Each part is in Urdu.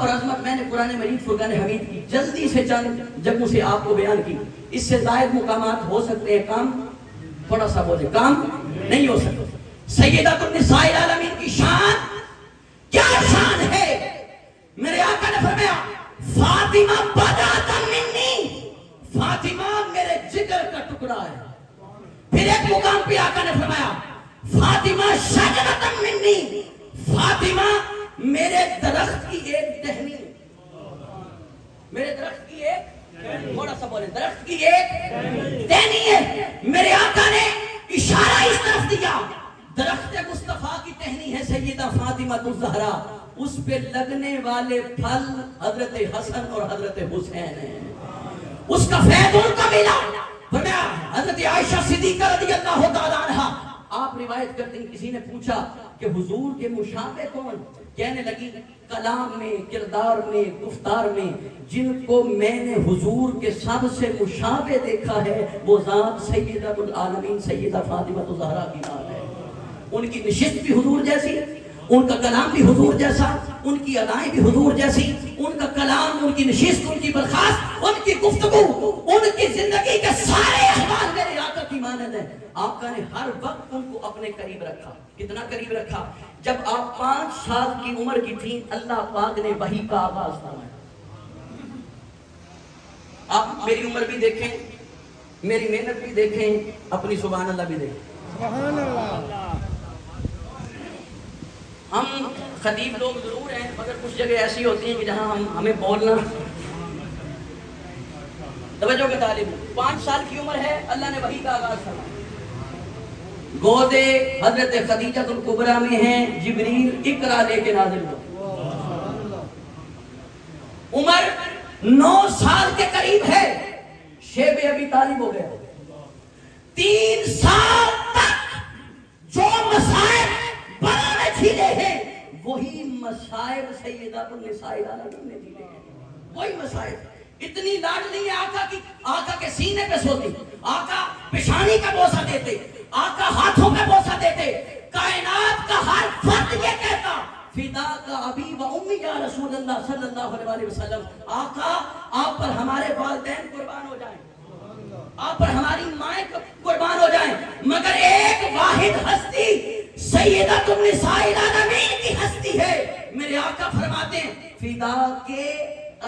اور عظمت میں نے قرآن مجید فرقان حمید کی جلدی سے چند جگہوں سے آپ کو بیان کی. اس سے زائد مقامات ہو سکتے ہیں, کام تھوڑا سا بولے, کام نہیں ہو سکتا. سیدۃ النساء العالمین کی شان کیا شان ہے. میرے آقا نے فرمایا فاطمہ بضعۃ منی, فاطمہ میرے جگر کا ٹکڑا ہے. پھر ایک مقام پہ آقا نے فرمایا فاطمہ شجرۃ منی, فاطمہ میرے درخت کی ایک ٹہنی, میرے درخت کی ایک, تھوڑا سا بولیں, درخت کی ایک ٹہنی ہے. میرے آقا نے اشارہ اس طرف دیا, درخت مصطفیٰ کی ٹہنی ہے سیدہ فاطمہ الزہرا, اس پہ لگنے والے پھل حضرت حسن اور حضرت حسین ہیں, اس کا فیض ان کا ملا. فرمایا حضرت عائشہ صدیقہ رضی اللہ تعالیٰ عنہا, آپ روایت کرتے ہیں کسی نے پوچھا کہ حضور کے مشابہ کون, کہنے لگی کلام میں, کردار میں, گفتار میں جن کو میں نے حضور کے سب سے مشابہ دیکھا ہے وہ ذات سیدہ العالمین سیدہ فاطمہ الزہرا کی ذات ہے. ان کی نشست بھی حضور جیسی, ان کا کلام بھی حضور جیسا, ان کی ادائیں بھی حضور جیسی, ان کا کلام, ان کی نشست, ان کی برخاست, ان کی گفتگو, ان کی زندگی کے سارے احوال میرے آقا کی مانند ہیں. آقا نے ہر وقت ان کو اپنے قریب رکھا. کتنا قریب رکھا؟ جب آپ 5 سال کی عمر کی تھیں اللہ پاک نے وحی کا آغاز فرمایا. آپ میری عمر بھی دیکھیں, میری محنت بھی دیکھیں, اپنی سبحان اللہ بھی دیکھیں. سبحان اللہ. ہم خطیب لوگ ضرور ہیں مگر کچھ جگہ ایسی ہوتی ہیں کہ جہاں ہمیں بولنا, توجہ کے طالب. 5 سال کی عمر ہے, اللہ نے وحی کا آغاز فرمایا. گودے حضرت خدیجہ الکبریٰ میں ہیں, جبریل اقرا لے کے نازل ہوا. عمر 9 سال کے قریب ہے, شیب ابی طالب ہو گیا. 3 سال تک جو مسائل بڑوں نے جھیلے ہیں وہی مسائل سیدہ النساء العالمین نے جھیلے ہیں, وہی مسائل. اتنی لاڈلی ہے آقا کی, آقا کے سینے پہ سوتی, آقا پیشانی کا بوسہ دیتے, آقا ہاتھوں پہ بوسہ دیتے. کائنات کا ہر فرد یہ کہتا فدا کا ابی و امی یا رسول اللہ صلی اللہ علیہ وسلم, آقا آپ پر ہمارے والدین قربان ہو جائیں, آپ پر ہماری مائیں قربان ہو جائیں, مگر ایک واحد ہستی سیدۃ النساء العالمین کی ہستی ہے. میرے آقا فرماتے ہیں فدا کے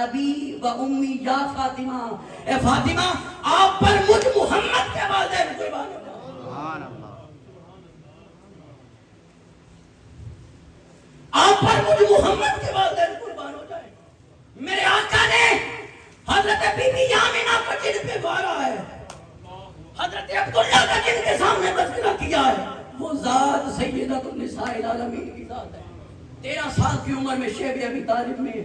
ابی و امی یا فاطمہ, اے فاطمہ آپ پر مجھ محمد کے والدین قربان ہو جائیں. سبحان اللہ. آپ پر مجھ محمد کے والدین قربان ہو جائیں. میرے آقا نے حضرت بی بی آمنہ کو جن پہ وارا ہے, حضرت عبداللہ کا جن کے سامنے تذکرہ کیا ہے, وہ ذات سیدۃ النساء العالمین کی ذات ہے. 13 سال کی عمر میں شیب ابی طالب میں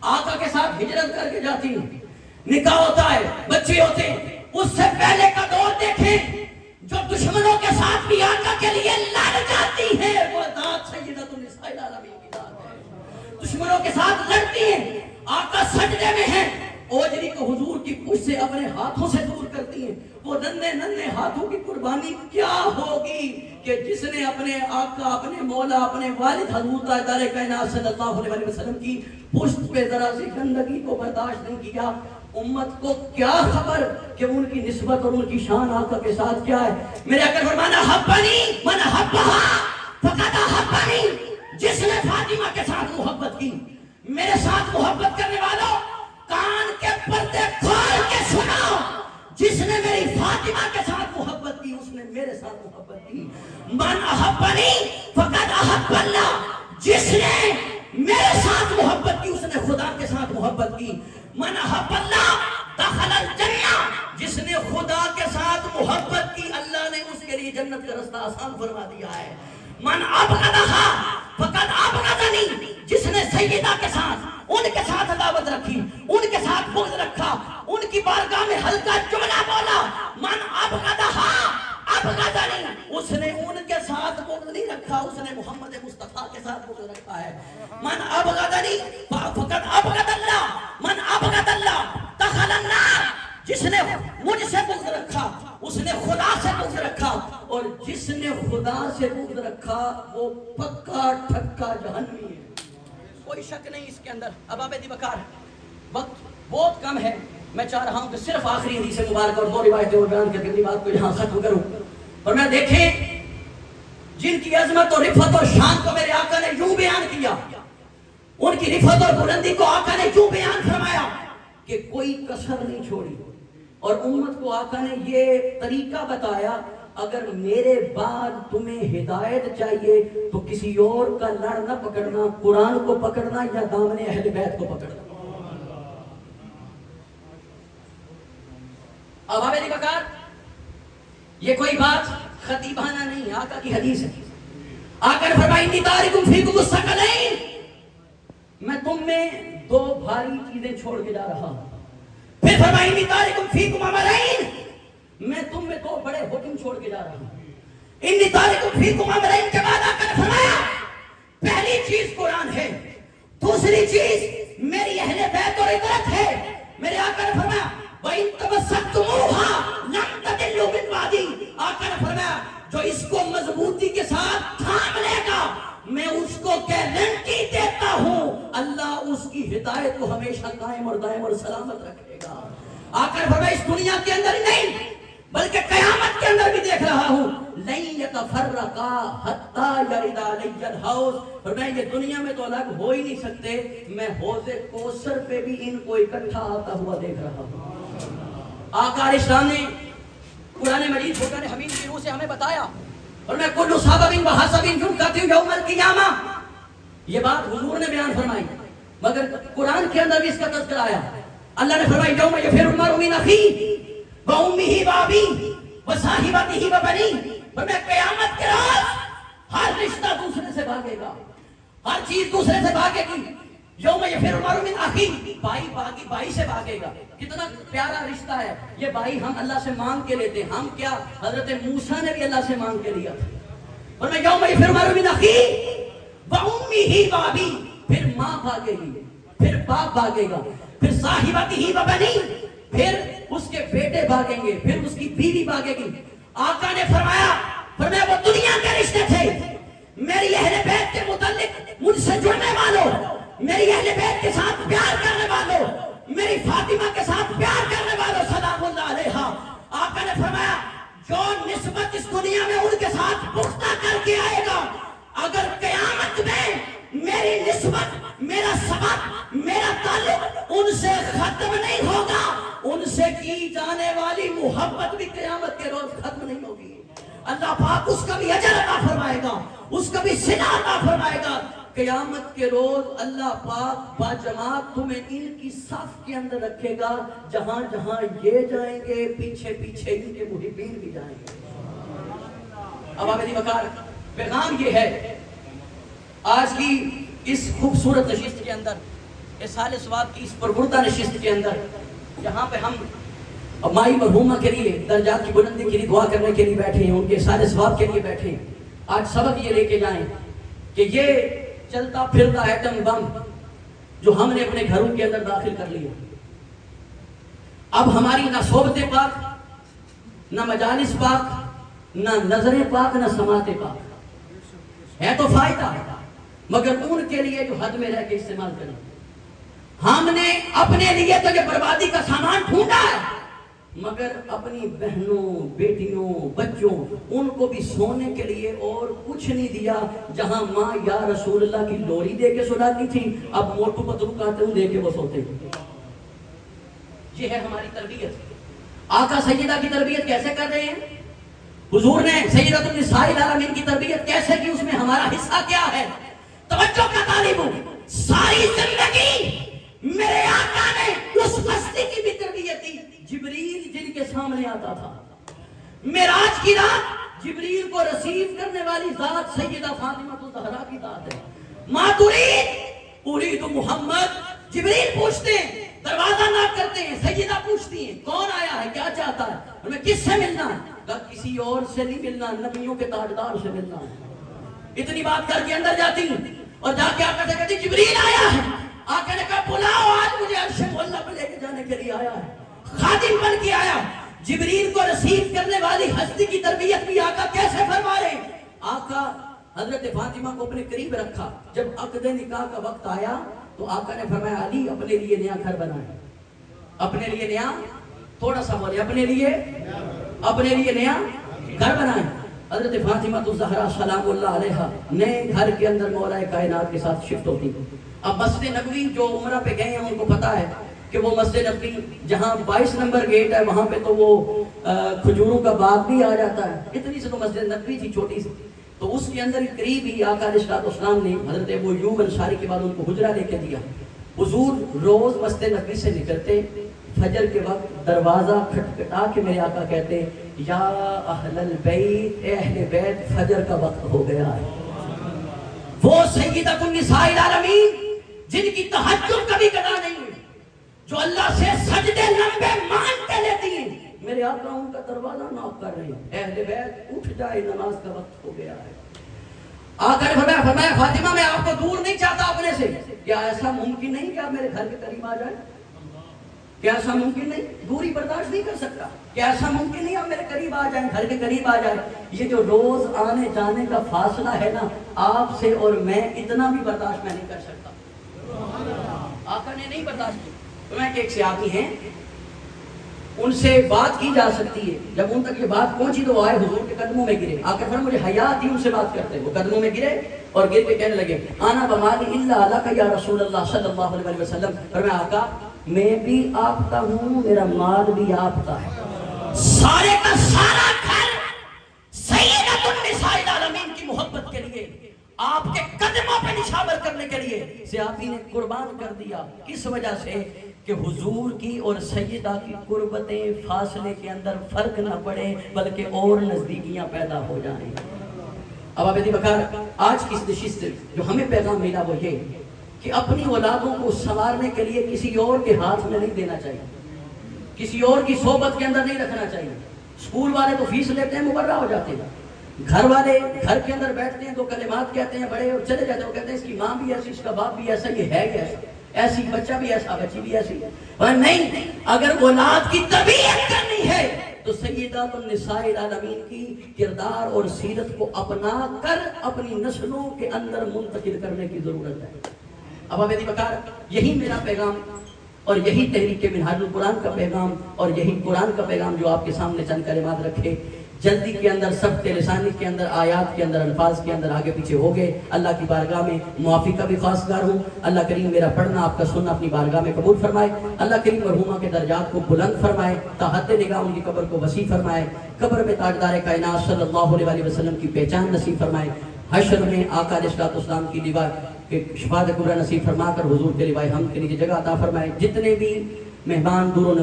آقا کے ساتھ ہجرت کر کے جاتی ہیں, نکاح ہوتا ہے, بچے ہوتے ہیں. اس سے پہلے کا دور دیکھیں, جو دشمنوں کے ساتھ بھی آقا کے لیے لڑ جاتی ہے وہ ذات سیدۃ النساء العالمین کی ذات ہے. دشمنوں کے ساتھ لڑتی ہیں, آقا سجدے میں ہیں, اوجری کو حضور کی پشت سے اپنے ہاتھوں سے دور کرتی ہیں. وہ ننھے ننھے ہاتھوں کی قربانی کیا ہوگی کہ جس نے اپنے آقا, اپنے مولا, اپنے والد حضور تاجدار کائنات صلی اللہ علیہ وسلم کی پشت پہ ذرا سی گندگی کو برداشت نہیں کیا. امت کو کیا خبر کہ ان کی نسبت اور ان کی شان آقا کے ساتھ کیا ہے. میرے آقا فرمانا حبنی من حبہا فقد حبنی, جس نے فاطمہ کے ساتھ محبت کی, میرے ساتھ محبت کرنے والوں کان کے پردے کھول کے سناؤ, جس نے میری فاطمہ کے ساتھ محبت کی اس نے میرے ساتھ محبت کی. من احبنی فقد احب اللہ, جس نے میرے ساتھ محبت کی اس نے خدا کے ساتھ محبت کی. من احب اللہ دخل الجنہ, جس نے خدا کے ساتھ محبت کی اللہ نے اس کے لیے جنت کا رستہ آسان فرما دیا ہے. من ابغضھا فقد ابغضنی, جس نے سیدہ کے ساتھ, ان کے ساتھ عداوت رکھی, ان کے ساتھ بغض رکھا, ان کی بارگاہ میں ہلکا جملہ بولا, من ابغضھا ابغضنی, اس نے ان کے ساتھ بغض نہیں رکھا, اس نے محمد مصطفیٰ کے ساتھ بغض رکھا ہے. من ابغضنی فقد ابغض اللہ, من ابغض اللہ دخل النار, جس نے مجھ سے بغض رکھا اس نے خدا سے بغض رکھا, اور جس نے خدا سے بغض رکھا وہ پکا ٹھکا جہنمی ہے. کوئی شک نہیں اس کے اندر. اب آپ بکار وقت بہت کم ہے, میں چاہ رہا ہوں کہ صرف آخری حدیث مبارک اور 2 روایتیں اور بیان کر کے اپنی بات کو یہاں ختم کروں. اور میں دیکھیں جن کی عظمت اور رفعت اور شان کو میرے آقا نے یوں بیان کیا, ان کی رفعت اور بلندی کو آقا نے یوں بیان فرمایا کہ کوئی کسر نہیں چھوڑی. اور امت کو آقا نے یہ طریقہ بتایا, اگر میرے بعد تمہیں ہدایت چاہیے تو کسی اور کا لڑ نہ پکڑنا, قرآن کو پکڑنا یا دامن اہل بیت کو پکڑنا. اب آپ علی بکار یہ کوئی بات خطیبانہ نہیں, آقا کی حدیث ہے. آقا نے فرمایا انی تارکم فیکم الثقلین, میں تم میں 2 بھاری چیزیں چھوڑ کے جا رہا ہوں. پھر فرمایا انی تارکم فیکم امرین, میں تم میں 2 بڑے حکم چھوڑ کے جا رہا ہوں. انی تارکم فیکم امرین کے بعد آقا نے فرمایا پہلی چیز قرآن ہے, دوسری چیز میری اہل بیت اور عترت ہے. میرے آقا نے فرمایا وَإِن تَمَسَّكْتُمُوهَا لَن تَضِلُّوا مِن بَعْدِي, آقا نے فرمایا جو اس کو مضبوطی کے ساتھ تھام لے گا میں اس کو گارنٹی دیتا ہوں اللہ اس کی ہدایت کو ہمیشہ قائم اور دائم اور سلامت رکھے گا. آقا نے فرمایا اس دنیا کے اندر ہی نہیں بلکہ قیامت کے اندر بھی دیکھ رہا ہوں لَن يَتَفَرَّقَا حَتَّى يَرِدَ عَلَيَّ الْحَوْض. فرمایا یہ دنیا میں تو الگ ہو ہی نہیں سکتے, میں حوض کوثر پہ بھی ان کو اکٹھا آتا ہوا دیکھ رہا ہوں. آقا اسلام نے قرآن مجید فرقان حمید کی روح سے ہمیں بتایا, اور میں کل سبب و حسب ینقطع یوم القیامہ, یہ بات حضور نے بیان فرمائی مگر قرآن کے اندر بھی اس کا تذکرہ آیا. اللہ نے فرمایا یوم یفر المرء من اخیہ و امہ و ابیہ و صاحبتہ و بنیہ, فرمایا قیامت کے روز ہر رشتہ دوسرے سے بھاگے گا, ہر چیز دوسرے سے بھاگے گی. یوم یفر المرء من اخیہ, بھائی سے بھاگے گا. کتنا پیارا رشتہ ہے یہ بھائی, ہم اللہ سے مانگ کے لیتے ہیں. ہم کیا حضرت موسیٰ نے بھی اللہ سے مانگ کے لیا تھا. اور میں یوم یفر المرء من اخیہ و امہ و ابیہ, پھر ماں بھاگے گی, پھر باپ بھاگے گا, پھر صاحبتہ و بنیہ, پھر اس کے بیٹے بھاگیں گے, پھر اس کی بیوی بھاگے گی. آقا نے فرمایا وہ دنیا کے رشتے تھے. میری اہل بیت کے متعلق مجھ سے جڑنے والوں, میری اہل بیت کے ساتھ پیار کرنے والوں, میری فاطمہ کے ساتھ پیار کرنے والوں سلام اللہ علیہا. آقا نے فرمایا جو نسبت اس دنیا میں ان کے ساتھ پختہ کر کے آئے گا, اگر قیامت میں میری نسبت, میرا سبب, میرا تعلق ان سے ختم نہیں ہوگا, ان سے کی جانے والی محبت بھی قیامت کے روز ختم نہیں ہوگی. اللہ پاک اس کا بھی اجر عطا فرمائے گا, اس کا بھی صلہ عطا فرمائے گا. قیامت کے روز اللہ پاک باجماعت تمہیں ان کی صف کے اندر رکھے گا, جہاں جہاں یہ جائیں گے پیچھے پیچھے ان کے محبین بھی جائیں گے. اب آپ بکار پیغام یہ ہے آج کی اس خوبصورت نشست کے اندر, اس سال ثواب کی اس پربردہ نشست کے اندر, جہاں پہ ہم مائی مرحومہ کے لیے درجات کی بلندی کے لیے دعا کرنے کے لیے بیٹھے ہیں, ان کے سال ثواب کے لیے بیٹھے ہیں. آج سبق یہ لے کے جائیں کہ یہ چلتا پھرتا ایٹم بم جو ہم نے اپنے گھروں کے اندر داخل کر لیا, اب ہماری نہ صحبت پاک, نہ مجالس پاک, نہ نظر پاک, نہ سماعت پاک. ہے تو فائدہ مگر ان کے لیے جو حد میں رہ کے استعمال کریں. ہم نے اپنے لیے تو یہ بربادی کا سامان ڈھونڈا ہے, مگر اپنی بہنوں, بیٹیوں, بچوں, ان کو بھی سونے کے لیے اور کچھ نہیں دیا. جہاں ماں یا رسول اللہ کی لوری دے کے سلاتی تھی, اب موٹو پتلو کارٹون دے کے وہ سوتے. یہ ہے ہماری تربیت. آقا سیدہ کی تربیت کیسے کر رہے ہیں, حضور نے سیدۃ النساء العالمین کی تربیت کیسے کی, اس میں ہمارا حصہ کیا ہے؟ توجہ کا طالب ہوں. ساری زندگی میرے آقا نے اس بستی کی بھی تربیت دی. جبریل جن کے سامنے آتا تھا, معراج کی رات جبریل کو رسیو کرنے والی ذات سیدہ فاطمہ الزہرا کی ذات ہے. ما تريد اريد محمد, جبریل پوچھتے ہیں, دروازہ ناک کرتے ہیں, سیدہ پوچھتی ہیں کون آیا ہے, کیا چاہتا ہے, ہمیں کس سے ملنا ہے؟ کسی اور سے نہیں ملنا, نبیوں کے تاجدار سے ملنا ہے. اتنی بات کر کے اندر جاتی ہوں اور جا کے آقا سے کہتی جبریل آیا ہے. آقا نے کہا بلاؤ, آج مجھے عرش مولا پہ لے کے جانے کے لیے آیا ہے, خادم بن کے آیا. جبریل کو رسیو کرنے والی ہستی کی تربیت بھی آقا کیسے فرما رہے ہیں؟ آقا حضرت فاطمہ کو اپنے قریب رکھا. جب عقد نکاح کا وقت آیا تو آقا نے فرمایا علی اپنے لیے نیا گھر بنائے. اپنے لیے نیا, تھوڑا سا بولے, اپنے لیے نیا گھر بنائے. حضرت فاطمہ الزہرا سلام اللہ علیہا نئے گھر کے اندر مولا کائنات کے ساتھ شفٹ ہوتی. اب مسجد نبوی جو عمرہ پہ گئے ہیں ان کو پتا ہے کہ وہ مسجد نبوی جہاں 22 نمبر گیٹ ہے وہاں پہ تو وہ کھجوروں کا باغ بھی آ جاتا ہے. اتنی سے تو مسجد نبوی تھی چھوٹی سی, تو اس کے اندر قریب ہی آقا علیہ السلام نے حضرت ابو ایوب انصاری کے بعد ان کو حجرہ لے کے دیا. حضور روز مسجد نبوی سے نکلتے, فجر کے وقت دروازہ کھٹکھٹا کے میرے آقا کہتے یا اہل البیت, اے اہل بیت فجر کا وقت ہو گیا ہے. وہ سیدۃ النساء العالمین جن کی تہجد کبھی قضا نہیں ہوئی, جو اللہ سے سجدے لمبے مانگتے لیتی ہیں, میرے آقا ان کا دروازہ نوک کر رہے ہیں, اہل بیت اٹھ جائے نماز کا وقت ہو گیا ہے. آقا نے فرمایا فاطمہ میں آپ کو دور نہیں چاہتا اپنے سے, کیا ایسا ممکن نہیں کہ آپ میرے گھر کے قریب آ جائیں؟ کیا ایسا ممکن نہیں؟ دوری برداشت نہیں کر سکتا. کیا ایسا ممکن نہیں آپ میرے قریب آ جائیں, گھر کے قریب آ جائیں؟ یہ جو روز آنے جانے کا فاصلہ ہے نا آپ سے اور میں, اتنا بھی برداشت میں نہیں کر سکتا. آقا نے نہیں برداشت کی. تو میں کہ ایک صحابی ہیں ان سے بات کی جا سکتی ہے, جب ان تک یہ بات پہنچی تو وہ آئے حضور کے قدموں میں گرے. آقا فرمایا مجھے حیا تھی ان سے بات کرتے. وہ قدموں میں گرے اور گر کے کہنے لگے انا بمالی الا لک یا رسول اللہ صلی اللہ علیہ وسلم. فرمایا آقا میں بھی آپ کا ہوں, میرا مال بھی آپ کا ہے. سارے کا سارا گھر سیدۃ النساء العالمین کی محبت کے لیے, آپ کے قدموں پہ نشاور کرنے کے لیے صحابی نے قربان کر دیا. کس وجہ سے کہ حضور کی اور سیدہ کی قربتیں فاصلے کے اندر فرق نہ پڑے بلکہ اور نزدیکیاں پیدا ہو جائیں. اب آبادی بکار آج کی اس نشست سے جو ہمیں پیغام ملا وہ یہ کہ اپنی اولادوں کو سنوارنے کے لیے کسی اور کے ہاتھ میں نہیں دینا چاہیے, کسی اور کی صحبت کے اندر نہیں رکھنا چاہیے. اسکول والے تو فیس لیتے ہیں, مبرہ ہو جاتے ہیں. گھر والے گھر کے اندر بیٹھتے ہیں تو کلمات کہتے ہیں بڑے اور چلے جاتے ہیں. وہ کہتے ہیں اس کی ماں بھی ایسی, اس کا باپ بھی ایسا, یہ ہے ایسا, ایسی بچہ بھی ایسا, بچی بھی ایسی. اور نہیں, اگر اولاد کی تربیت کرنی ہے تو سیدۃ النساء العالمین کی کردار اور سیرت کو اپنا کر اپنی نسلوں کے اندر منتقل کرنے کی ضرورت ہے. اب ابھی بکار یہی میرا پیغام اور یہی تحریک منہاج القرآن کا پیغام اور یہی قرآن کا پیغام جو آپ کے سامنے چند کلمات رکھے. جلدی کے اندر, سخت لسانی کے اندر, آیات کے اندر, الفاظ کے اندر آگے پیچھے ہو گئے. اللہ کی بارگاہ میں معافی کا بھی خواستگار ہوں. اللہ کریم میرا پڑھنا آپ کا سننا اپنی بارگاہ میں قبول فرمائے. اللہ کریم مرحومہ کے درجات کو بلند فرمائے, تحت نگاہ ان کی قبر کو وسیع فرمائے, قبر میں تاجدار کائنات صلی اللہ علیہ وسلم کی پہچان نصیب فرمائے. حشر میں آقا علیہ السلام کی لیوا کہ شفاعت کبریٰ نصیب فرما کر حضور کے لیوائے ہم کے لیے جگہ عطا فرمائے. جتنے بھی مہمان دور